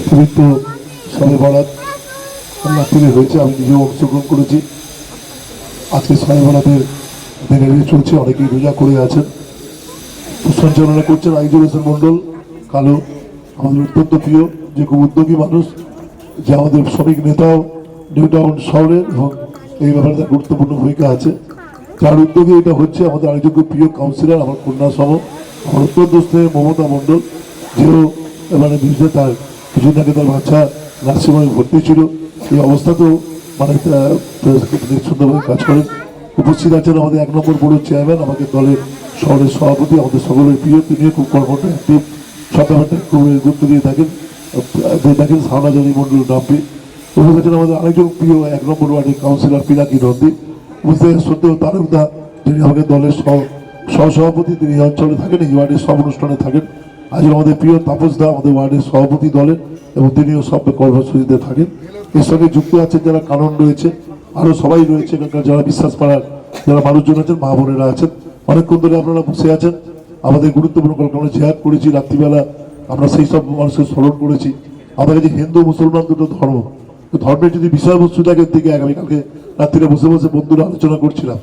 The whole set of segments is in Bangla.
পবিত্র শবে বরাত রাত্রিরে হয়েছে। আমি নিজেও অংশগ্রহণ করেছি। আজকে শবে বরাতের দিনে চলছে, অনেকেই রোজা করে আছেন। সঞ্চালনা করছেন আইজুল হোসেন মন্ডল কালো, আমাদের অত্যন্ত প্রিয়, যে খুব উদ্যোগী মানুষ, যে আমাদের শ্রমিক নেতাও নিউ টাউন শহরের, এবং এই ব্যাপারে তার গুরুত্বপূর্ণ ভূমিকা আছে। যার উদ্যোগে এটা হচ্ছে, আমাদের আরেকজন প্রিয় কাউন্সিলর, আমার কন্যা সহ, আমার অত্যন্ত স্নেহ মমতা মণ্ডল, যেও মানে বুঝতে তার কিছুদিন আগে তার বাচ্চা নার্সিংহোমে ভর্তি ছিল। এই অবস্থাতেও মানে সুন্দরভাবে কাজ করেন। উপস্থিত আছেন আমাদের 1 নম্বর বোর্ডের চেয়ারম্যান, আমাদের দলের শহরের সভাপতি, আমাদের সকলের প্রিয়, তিনিও খুব কর্মঠ অ্যাক্টিভ, সব ব্যাপারটা খুব গুরুত্ব দিয়ে থাকেন সাহানাজানি মন্ডল নামটি। উপস্থিত আছেন আমাদের আরেকজন প্রিয় 1 নম্বর ওয়ার্ডের কাউন্সিলর পিনাকি নন্দী। বুঝতে সত্যিও তারকদা, যিনি আমাদের দলের সহসভাপতি, তিনি এই অঞ্চলে থাকেন, এই ওয়ার্ডের সব অনুষ্ঠানে থাকেন। আজ আমাদের প্রিয় তাপসদা, আমাদের ওয়ার্ডের সভাপতি দলের, এবং তিনিও সব কর্মসূচিতে থাকেন। এর সঙ্গে যুক্ত আছেন যারা কানন রয়েছে, আরও সবাই রয়েছে এখানকার, যারা বিশ্বাস পাড়ার যারা মানুষজন আছেন, মা বোনেরা আছেন। অনেকক্ষণ ধরে আপনারা বসে আছেন। আমাদের গুরুত্বপূর্ণ আমরা জিহাদ করেছি রাত্রিবেলা, আমরা সেই সব মানুষকে স্মরণ করেছি। আমাদের কাছে হিন্দু মুসলমান দুটো ধর্ম, ধর্মের যদি বিষয়বস্তু থাকে, দিকে আগামীকালকে রাত্রিরে বসে বসে বন্ধুরা আলোচনা করছিলাম,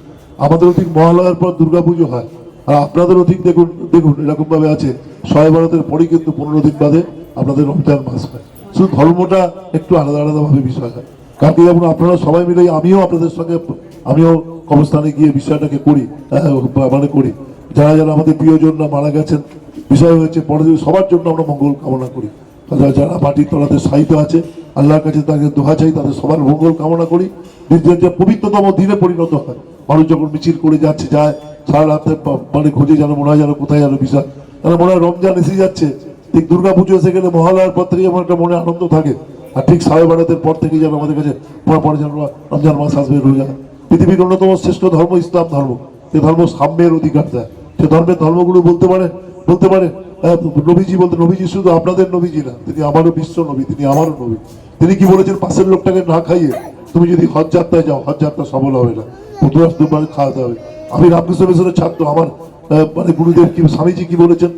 আমাদেরও ঠিক মহালয়ার পর দুর্গাপুজো হয়, আর আপনাদেরও ঠিক দেখুন দেখুন এরকমভাবে আছে, শবে বরাতের পরেই কিন্তু 15 দিন বাদে আপনাদের রমজান মাস হয়। শুধু ধর্মটা একটু আলাদা আলাদাভাবে বিষয় হয়। কালকে যেমন আপনারা সবাই মিলে, আমিও আপনাদের সঙ্গে, আমিও কবরস্থানে গিয়ে বিষয়টাকে করি, মানে করি। যারা যারা আমাদের প্রিয়জনরা মারা গেছেন, বিষয় হয়েছে, পরে সবার জন্য আমরা মঙ্গল কামনা করি। যারা মাটির তলাতে সাহিত্য আছে, আল্লাহর কাছে তাদের দোয়া চাই, তাদের সবার মঙ্গল কামনা করি। যে পবিত্রতম দিনে পরিণত হয়, মানুষ যখন মিছিল করে যাচ্ছে, যায় সারা রাতে, মানে খোঁজে যেন মনে হয় যেন কোথায় যেন বিষয়, তারা মনে হয় রমজান এসে যাচ্ছে। ঠিক দুর্গাপুজো এসে গেলে, মহালয়ার পর থেকে আমার একটা মনে আনন্দ থাকে। আর ঠিক শবে বরাতের পর থেকে যেন আমাদের কাছে পরে যেন রমজান মাস আসবে, রোজা। পৃথিবীর অন্যতম শ্রেষ্ঠ ধর্ম ইসলাম ধর্ম। যে ধর্ম সাম্যের অধিকার দেয়, সে ধর্মের ধর্মগুলো বলতে পারে নবীজি বলতে, নবীজি শুধু আপনাদের নবীজি না, তিনি আমারও বিশ্ব নবী, তিনি আমারও নবী। তিনি কি বলেছেন, পাশের লোকটাকে না খাইয়ে তুমি যদি হজ যাত্রায় যাও, হজ যাত্রা সফল হবে না, প্রথমে দুবার খাওয়াতে হবে। আমি রামকৃষ্ণ মিশনের ছাত্র, আমার মানে গুরুদেব কি, স্বামীজি কি বলেছেন,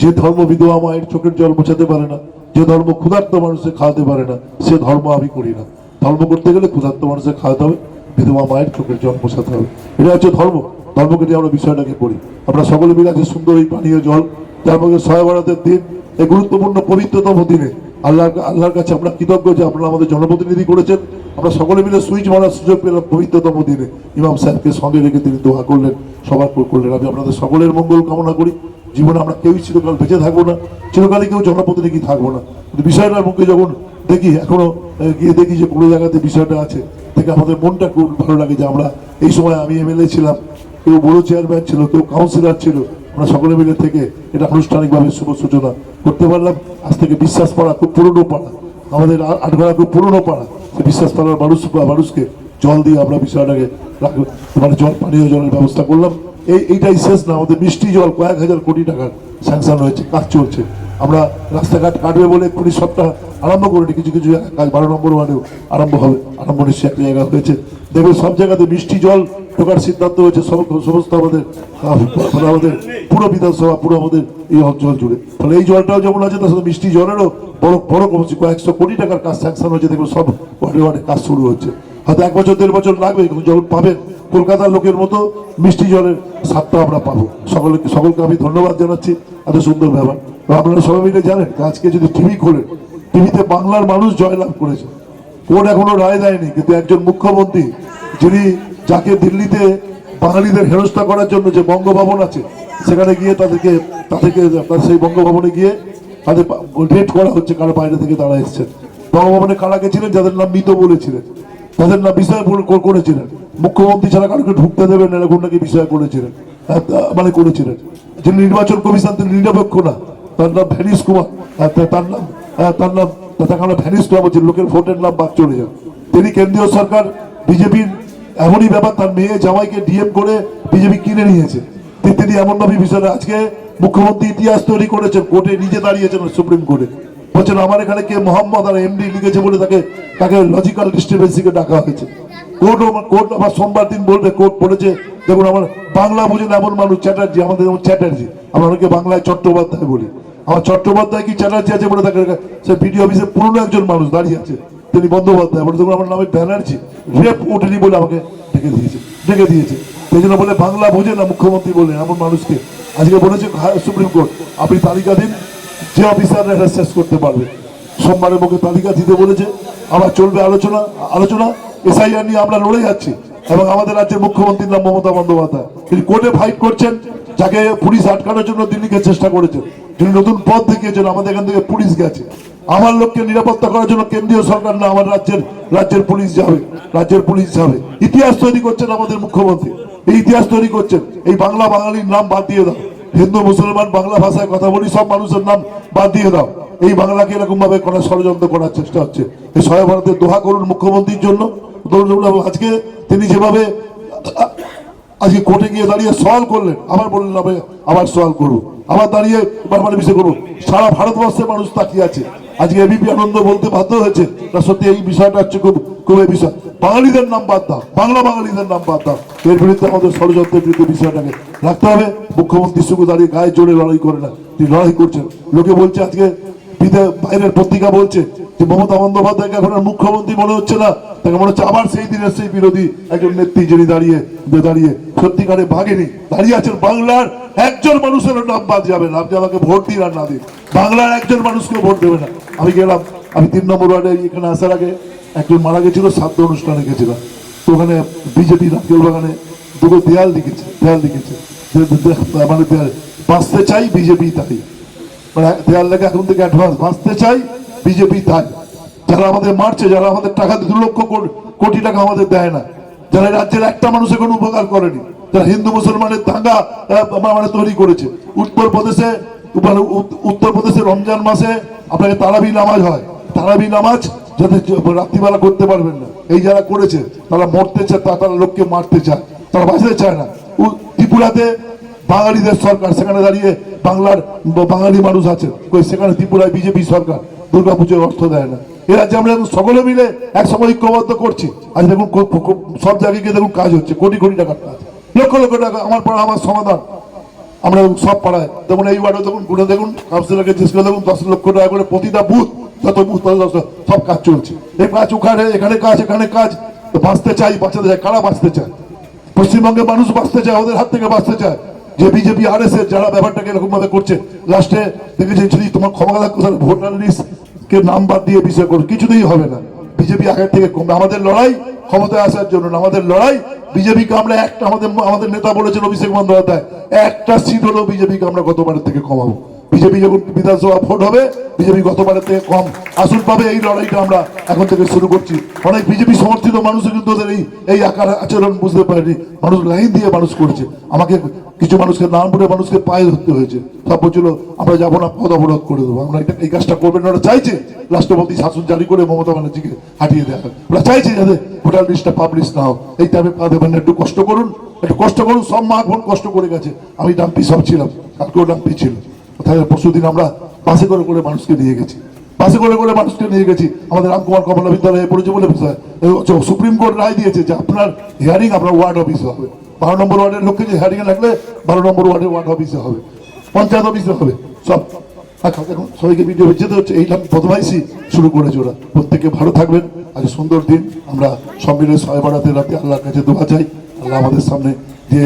যে ধর্ম বিধবা মায়ের চোখের জল মোছাতে পারে না, যে ধর্ম ক্ষুধার্ত মানুষের খাওয়াতে পারে না, সে ধর্ম আমি করি না। ধর্ম করতে গেলে ক্ষুধার্ত মানুষের খাওয়াতে হবে, বিধবা মায়ের চোখের জল মোছাতে হবে। এটা হচ্ছে ধর্ম। ধর্মকে নিয়ে আমরা বিষয়টাকে করি। আমরা সকলে মিলে আছে সুন্দর এই পানীয় জল, যার মধ্যে শবে বরাতের দিন, এই গুরুত্বপূর্ণ পবিত্রতম দিনে আল্লাহর কাছে আমরা কৃতজ্ঞ যে আপনারা আমাদের জনপ্রতিনিধি করেছেন। আমরা সকলে মিলে সুইচ মারার সুযোগ পেলাম পবিত্রতম দিনে। ইমাম সাহেবকে সঙ্গে রেখে তিনি দোয়া করলেন, সবার করলেন। আমি আপনাদের সকলের মঙ্গল কামনা করি। জীবনে আমরা কেউই চিরকাল বেঁচে থাকবো না, চিরকালে কেউ জনপ্রতিনিধি থাকবো না, কিন্তু বিষয়টার মুখে যখন দেখি, এখনো গিয়ে দেখি যে কোনো জায়গাতে বিষয়টা আছে, দেখে আমাদের মনটা খুব ভালো লাগে যে আমরা এই সময়, আমি এমএলএ ছিলাম, কেউ বড় চেয়ারম্যান ছিল, কেউ কাউন্সিলর ছিল, আমরা সকলে মিলে থেকে এটা আনুষ্ঠানিকভাবে শুভ সূচনা করতে পারলাম। আজ থেকে বিশ্বাস পাড়া খুব পুরনো পাড়া, আমাদের আটঘাড়া খুব পুরনো পাড়া, সেই বিশ্বাস পাড়ার মানুষকে জল দিয়ে আমরা বিষয়টাকে মানে পানীয় জলের ব্যবস্থা করলাম। এইটাই শেষ না, আমাদের মিষ্টি জল কয়েক হাজার কোটি টাকার স্যাংশন হয়েছে, কাজ চলছে। আমরা রাস্তাঘাট কাটবে বলে এক্ষুনি সবটা আরম্ভ করিনি, কিছু কিছু কাজ 12 নম্বর ওয়ার্ডেও আরম্ভ হবে, আরম্ভ নিশ্চয়ই একটা জায়গা হয়েছে। দেখবে সব জায়গাতে মিষ্টি জল ঢোকার সিদ্ধান্ত হয়েছে, সমস্ত আমাদের পুরো বিধানসভা, পুরো আমাদের এই অঞ্চল জুড়ে। ফলে এই জলটাও যেমন আছে, তার সাথে মিষ্টি জলেরও বড় কমছে, কয়েকশো কোটি টাকার কাজ স্যাংশন হয়েছে। দেখবে সব ওয়ার্ডে কাজ শুরু হচ্ছে। হয়তো 1 বছর 1.5 বছর লাগবে, যখন পাবেন কলকাতার লোকের মতো মিষ্টি জলের স্বাদটা আমরা পাবো। সকলকে আমি ধন্যবাদ জানাচ্ছি, এত সুন্দর ব্যাপার। আপনারা সবাই মিলে জানেন, আজকে যদি টিভি খোলেন, টিভিতে বাংলার মানুষ জয়লাভ করেছে। কোর্ট এখনো রায় দেয়নি, কিন্তু একজন মুখ্যমন্ত্রী, যিনি, যাকে দিল্লিতে বাঙালিদের হেনস্থা করার জন্য যে বঙ্গভবন আছে, সেখানে গিয়ে তাদেরকে সেই বঙ্গভবনে গিয়ে তাদের রেড করা হচ্ছে, কারা বাইরে থেকে তারা এসছেন। বঙ্গভবনে কারা গেছিলেন, যাদের নাম মৃত বলেছিলেন, তাদের নাম বিষয় করেছিলেন। মুখ্যমন্ত্রী ছাড়া কারোকে ঢুকতে দেবেন না, এরকম নাকি বিষয় করেছিলেন, মানে করেছিলেন। যিনি নির্বাচন কমিশন, তিনি নিরপেক্ষ না, তার নাম ভ্যানিশ কুমার, তার নাম আমরা ভ্যানিশ কুমার বলছি, লোকের ভোটের নাম বাদ চলে যান। তিনি কেন্দ্রীয় সরকার, বিজেপির এমনই ব্যাপার, তার মেয়ে জামাইকে ডিএম করে বিজেপি কিনে নিয়েছে। তিনি এমনভাবে বিষয়টা আজকে মুখ্যমন্ত্রী ইতিহাস তৈরি করেছেন, কোর্টে নিজে দাঁড়িয়েছেন, সুপ্রিম কোর্টে বলছেন আমার এখানে কে মোহাম্মদ আর এমডি লিখেছে বলে তাকে লজিক্যাল ডিস্টারবেন্সিকে ডাকা হয়েছে। কোর্ট আবার সোমবার দিন বলবে, কোর্ট বলেছে দেখুন, আমার বাংলা বুঝেন এমন মানুষ চ্যাটার্জি, আমাদের যেমন চ্যাটার্জি, আমরা অনেকে বাংলায় চট্টোপাধ্যায় বলি, আমার চট্টোপাধ্যায় কি চ্যাটার্জি আছে বলে তাকে সে বিডিও অফিসে পুরনো একজন মানুষ দাঁড়িয়ে আছে, তিনি বন্দ্যোপাধ্যায় বলে দেখুন আমার নামে ব্যানার্জি রেপ ওঠেনি বলে আমাকে ডেকে দিয়েছে সেই জন্য বলে বাংলা বোঝে না মুখ্যমন্ত্রী বলে এমন মানুষকে আজকে বলেছে সুপ্রিম কোর্ট আপনি তালিকা দিন যে অফিসাররা এটা শেষ করতে পারবে। সোমবারের মুখে তালিকা দিতে বলেছে, আবার চলবে আলোচনা এসআইআর নিয়ে আমরা লড়ে যাচ্ছি এবং আমাদের রাজ্যের মুখ্যমন্ত্রীর নাম মমতা বন্দ্যোপাধ্যায়, তিনি কোর্টে ফাইট করছেন, যাকে পুলিশ আটকানোর জন্য দিল্লিকে চেষ্টা করেছেন, যিনি নতুন পথ দেখিয়েছেন, আমাদের এখান থেকে পুলিশ গেছে। আমার লোককে নিরাপত্তা করার জন্য কেন্দ্রীয় সরকার না আমার রাজ্যের পুলিশ যাবে, ইতিহাস তৈরি করছেন আমাদের মুখ্যমন্ত্রী, এই ইতিহাস তৈরি করছেন। এই বাংলা বাঙালির নাম বাদ দিয়ে দাও, হিন্দু মুসলমান বাংলা ভাষায় কথা বলি সব মানুষের নাম বাদ দিয়ে দাও। এই বাংলাকে এরকম ভাবে করার ষড়যন্ত্র করার চেষ্টা হচ্ছে। এই সবাই ভারতের দোহা করুন মুখ্যমন্ত্রীর জন্য। আজকে তিনি যেভাবে আজকে কোর্টে গিয়ে দাঁড়িয়ে সওয়াল করলেন, আবার বললেন আবার সওয়াল করুন, আবার দাঁড়িয়ে বারবার বিষয় করুন, সারা ভারতবর্ষের মানুষ তাকিয়ে আছে। আজকে এবিপি আনন্দ বলতে বাধ্য হয়েছে না, সত্যি এই বিষয়টা হচ্ছে খুব এই বিষয়, বাঙালিদের নাম বাদ দাও, বাংলা বাঙালিদের নাম বাদ দাও। এর বিরুদ্ধে আমাদের ষড়যন্ত্রের বিরুদ্ধে বিষয়টাকে রাখতে হবে। মুখ্যমন্ত্রী শুধু দাঁড়িয়ে গায়ে জোরে লড়াই করে না, তিনি লড়াই করছেন। লোকে বলছে আজকে বাইরের পত্রিকা বলছে যে মমতা বন্দ্যোপাধ্যায়কে এখন আর মুখ্যমন্ত্রী মনে হচ্ছে না, তাকে মনে হচ্ছে আবার সেই দিনের সেই বিরোধী একজন নেত্রী যিনি দাঁড়িয়ে সত্যিকারে ভাগেনি, দাঁড়িয়ে আছেন। বাংলার একজন মানুষের নাম বাদ যাবে না, আপনি আমাকে ভোট দিন আর না দিন, বাংলার একজন মানুষকে ভোট দেবে না। আমি গেলাম, আমি 3 নম্বর ওয়ার্ডে এখানে আসার আগে একজন মারা গেছিল, শ্রাদ্ধ অনুষ্ঠানে গেছিলাম, তো ওখানে বিজেপি নারকেল বাগানে দুটো দেয়াল লিখেছে মানে বাঁচতে চাই বিজেপি তাই, মানে দেয়াল লেখা এখন থেকে অ্যাডভান্স, বাঁচতে চাই বিজেপি তাই। যারা আমাদের মারছে, যারা আমাদের টাকা 2 লক্ষ কোটি টাকা আমাদের দেয় না, যারা রাজ্যের একটা মানুষের কোনো উপকার করেনি, যারা হিন্দু মুসলমানের দাঙ্গা মানে তৈরি করেছে। উত্তরপ্রদেশে রমজান মাসে আপনাকে তারাবি নামাজ হয়, তারাবি নামাজ যাতে রাত্রিবেলা করতে পারবেন না, এই যারা করেছে তারা মরতে চায়, তারা লোককে মারতে চায়, তারা বাঁচতে চায় না। ত্রিপুরাতে বাঙালিদের সরকার, সেখানে দাঁড়িয়ে বাঙালি মানুষ আছে, সেখানে ত্রিপুরায় বিজেপি সরকার দুর্গাপুজোর অর্থ দেয় না। এ রাজ্যে আমরা সকলে মিলে একসময় ঐক্যবদ্ধ করছি, আজ দেখুন সব জায়গায় গিয়ে দেখুন কাজ হচ্ছে, কোটি কোটি টাকার কাজ, লক্ষ লক্ষ টাকা। আমার পাড়া আমার সমাধান, আমরা সব পাড়ায় দেখুন, এই ওয়ার্ডে দেখুন, ঘুরে দেখুন, কাউন্সিলরকে জিজ্ঞেস করে দেখুন, 10 লক্ষ টাকা করে প্রতিটা বুথ, যত বুথ সব কাজ চলছে। এই কাজ ওখানে, এখানে কাজ, বাঁচতে চাই, বাঁচাতে চায়, কারা বাঁচতে চায়? পশ্চিমবঙ্গের মানুষ বাঁচতে চায়, ওদের হাত থেকে বাঁচতে চায়। যে বিজেপি আরএসএস যারা ব্যাপারটাকে এরকম ভাবে করছে, লাস্টে দেখেছি যদি তোমার ক্ষমতা থাকতো ভোটার লিস্টকে নাম বাদ দিয়ে বিষয় করো, কিছুতেই হবে না। বিজেপি আগের থেকে কমবে। আমাদের লড়াই ক্ষমতায় আসার জন্য না, আমাদের লড়াই বিজেপিকে আমরা একটা, আমাদের নেতা বলেছেন অভিষেক বন্দ্যোপাধ্যায়, একটা সিট হলেও বিজেপিকে আমরা গতবারের থেকে কমাবো। বিজেপি যখন বিধানসভা ভোট হবে, বিজেপি গতবারের থেকে কম আসন পাবে। এই লড়াইটা আমরা এখন থেকে শুরু করছি। অনেক বিজেপি সমর্থিত মানুষও কিন্তু ওদের এই আকার আচরণ বুঝতে পারেনি, মানুষ লাইন দিয়ে মানুষ করেছে। আমাকে কিছু মানুষকে নাম বলে মানুষকে পায়ে ধরতে হয়েছে, সব বলছিল আমরা যাবো না, পদ অবরোধ করে দেবো। আমরা এই কাজটা করবেন না, ওরা চাইছে রাষ্ট্রপতি শাসন জারি করে মমতা ব্যানার্জিকে হাঁটিয়ে দেওয়া, ওরা চাইছে যাতে ভোটার লিস্টটা পাবলিশ না হোক। এই টাইমে পা দেবেন না, একটু কষ্ট করুন। সব মা বোন কষ্ট করে গেছে, আমি ডাম্পি সব ছিলাম, কালকেও ডাম্পি ছিল। পরশুদিন আমরা বাসে করে মানুষকে নিয়ে গেছি, আমাদের রামকুমার কমলা বিদ্যালয়ে পড়েছে বলে সুপ্রিম কোর্ট রায় দিয়েছে যে আপনার হিয়ারিং আপনার ওয়ার্ড অফিসে হবে। 12 নম্বর ওয়ার্ডের লোককে যে হিয়ারিং লাগলে 12 নম্বর ওয়ার্ডের ওয়ার্ড অফিসে হবে, পঞ্চায়েত অফিসে হবে, সব। এখন সবাইকে ভিডিও যেতে হচ্ছে, এই বদমাইশি শুরু করেছে ওরা। প্রত্যেকে ভালো থাকবেন, আজ সুন্দর দিন। আমরা সব মিলে সবাই বাড়াতে রাতে আল্লাহর কাছে দোয়া চাই, আল্লাহ আমাদের সামনে যে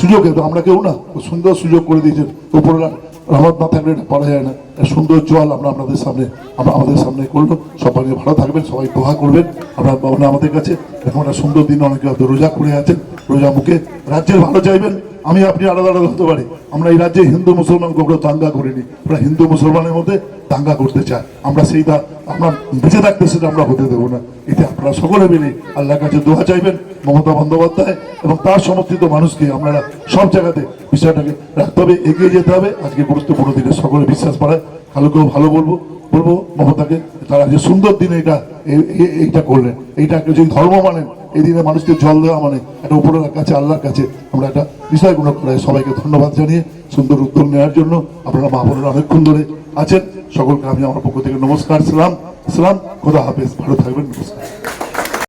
সুযোগ, আমরা কেউ না, সুন্দর সুযোগ করে দিয়েছেন। উপরওয়ালা রহমত না থাকলে এটা পারা যায় না। সুন্দর জল আমরা আমাদের সামনে করলো। সবাই ভালো থাকবেন, সবাই দোয়া করবেন। আমরা আমাদের কাছে এখন একটা সুন্দর দিন, অনেকে হয়তো রোজা করে আছেন, রোজা মুখে রাজ্যের ভালো চাইবেন। আমি আপনি আলাদা আলাদা হতে পারি, আমরা এই রাজ্যে হিন্দু মুসলমান কখনো দাঙ্গা করিনি। আমরা হিন্দু মুসলমানের মধ্যে দাঙ্গা করতে চাই, আমরা সেইটা আমরা বেঁচে থাকতে সেটা আমরা হতে দেবো না। এটা আপনারা সকলে মিলে আল্লাহর কাছে দোয়া চাইবেন। মমতা বন্দ্যোপাধ্যায় এবং তার সমর্থিত মানুষকে আপনারা সব জায়গাতে বিষয়টাকে রাখতে হবে, এগিয়ে যেতে হবে। আজকে গুরুত্বপূর্ণ দিনে সকলে বিশ্বাস বাড়ায়, কালকেও ভালো বলবো মমতাকে, তারা যে সুন্দর দিনে এইটা করলেন, এইটাকে যদি ধর্ম মানেন, এই দিনে মানুষকে জল দেওয়া মানে একটা উপরের কাছে, আল্লাহর কাছে আমরা একটা বিষয়গুলো করে সবাইকে ধন্যবাদ জানিয়ে সুন্দর উদ্যোগ নেওয়ার জন্য। আপনারা মা বোনেরা অনেকক্ষণ ধরে আছেন, সকলকে আমি আমার পক্ষ থেকে নমস্কার, সালাম, খোদা হাফেজ, ভালো থাকবেন, নমস্কার।